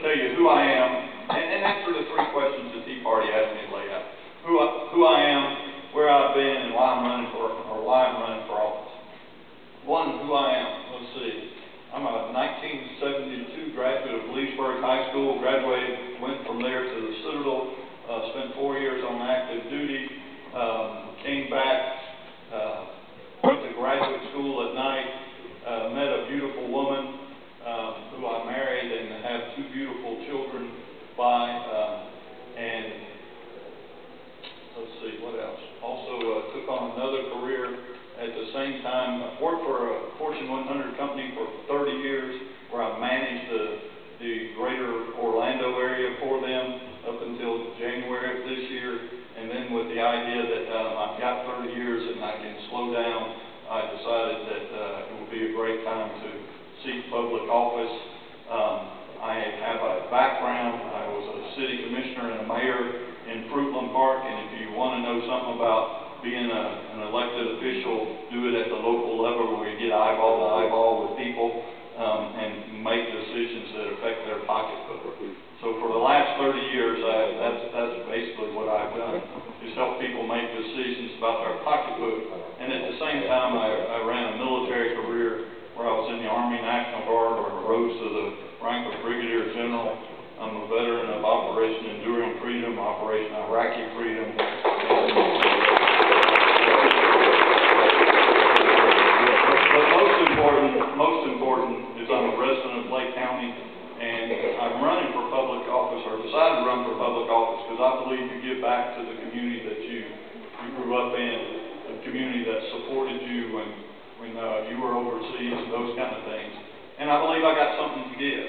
tell you who I am and answer the three questions that TeaParty asked me to lay out. Who I am, where I've been, and why I'm running for office. One, who I am. Let's see. I'm a 1972 graduate of Leesburg High School. Graduated, went from there to the Citadel. Spent 4 years on active duty. Came back. Went to graduate school at night. Met a beautiful woman who I married and have two beautiful children by. And let's see, what else? Also took on another career at the same time. I worked for a Fortune 100 company for 30 years where I managed the greater Orlando area for them up until January of this year. And then with the idea that I've got 30 years and I can slow down, I decided that it would be a great time to seek public office. I have a background. I was a city commissioner and a mayor in Fruitland Park, and if you want to know something about being an elected official, do it at the local level where you get eyeball to eyeball with people and make decisions that affect their pocketbook. So for the last 30 years, that's basically what I've done, is help people make decisions about their pocketbook. And at the same time, I ran a military career where I was in the Army National Guard, or rose to the rank of Brigadier General. I'm a veteran of Operation Enduring Freedom, Operation Iraqi Freedom. But most important is I'm a resident of Lake County, and I'm running for public office, or decided to run for public office, because I believe you give back to the community that you grew up in, the community that supported you when you were overseas, and those kind of things. And I believe I got something to give.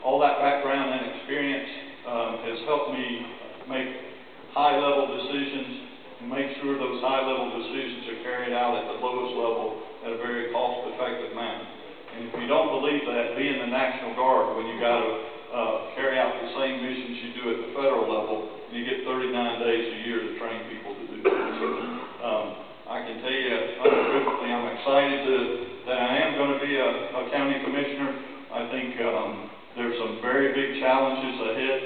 All that background and experience has helped me make high-level decisions and make sure those high-level decisions are carried out at the lowest level at a very cost-effective manner. And if you don't believe that, be in the National Guard when you got to carry out the same missions you do at the federal level, and you get 39 days a year to train people to do that. So I can tell you unequivocally, I'm excited that I am going to be a county commissioner. I think there's some very big challenges ahead.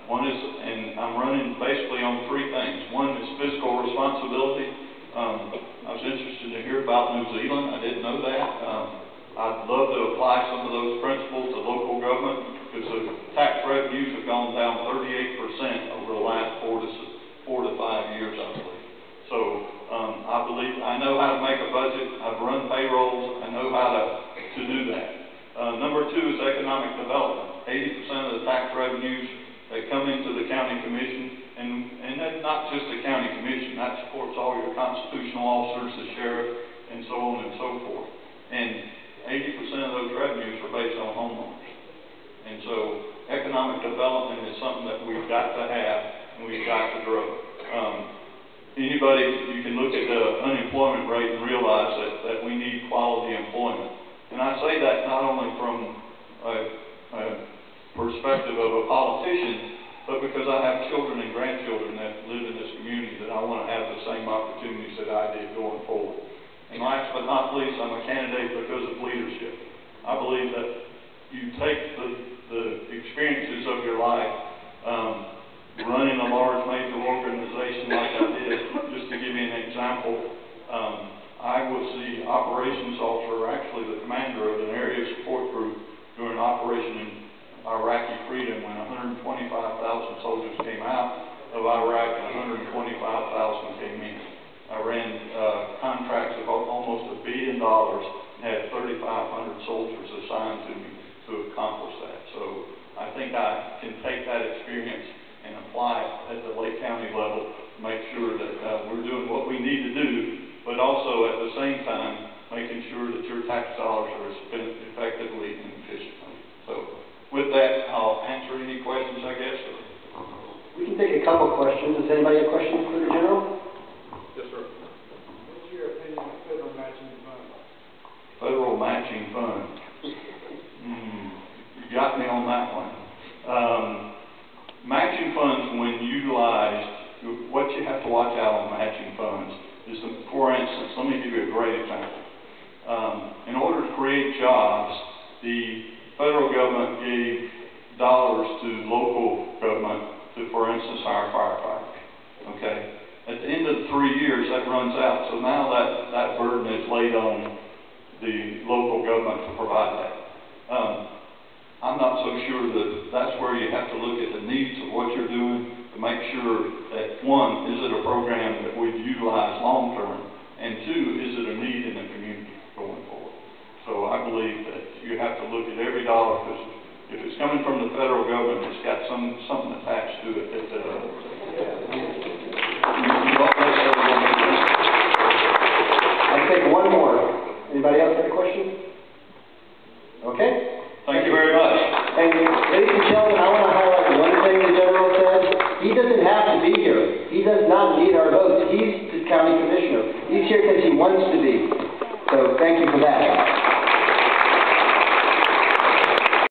One is, and I'm running basically on three things. One is fiscal responsibility. I was interested to hear about New Zealand. I didn't know that. I'd love to apply some of those principles to local government, because the tax revenues have gone down 38% over the last 4 to 5 years, I believe. So I know how to make a budget. I've run payrolls. I know how to do that. Number two is economic development. 80% of the tax revenues that come into the county commission, and that's not just the county commission, that supports all your constitutional officers, the sheriff, and so on and so forth. And 80% of those revenues are based on homeowners. And so economic development is something that we've got to have, and we've got to grow. You can look at the unemployment rate and realize that we need quality employment. And I say that not only from a perspective of a politician, but because I have children and grandchildren that live in this community that I want to have the same opportunities that I did going forward. And last but not least, I'm a candidate because of leadership. I believe that you take the experiences of your life, running a large major organization like I did. Just to give you an example, I was the operations officer, actually the commander of an area support group during Operation Iraqi Freedom when 125,000 soldiers came out of Iraq and 125,000 came in. I ran contracts of almost $1 billion and had 3,500 soldiers assigned to me to accomplish that. So I think I can take that experience and apply it at the Lake County level to make sure that we're doing what we need to do, but also at the same time making sure that your tax dollars are spent effectively and efficiently. So with that, I'll answer any questions, I guess. We can take a couple questions. Does anybody have questions for the General? Yes, sir. What's your opinion of federal matching funds? Federal matching funds. You got me on that one. Matching funds, when utilized, what you have to watch out on matching funds is, for instance, let me give you a great example. In order to create jobs, the federal government gave dollars to local government to, for instance, hire firefighters, okay? At the end of the 3 years, that runs out, so now that burden is laid on the local government to provide that. I'm not so sure that that's where you have to look at the needs of what you're doing to make sure that, one, is it a program that we'd utilize long-term, and two, is it a need in the community going forward? So I believe that you have to look at every dollar, because if it's coming from the federal government, it's got something attached to it that, I'll take one more. Anybody else have a question? Okay. Thank you very much. And ladies and gentlemen, I want to highlight one thing the General said. He doesn't have to be here. He does not need our votes. He's the county commissioner. He's here because he wants to be. So thank you for that.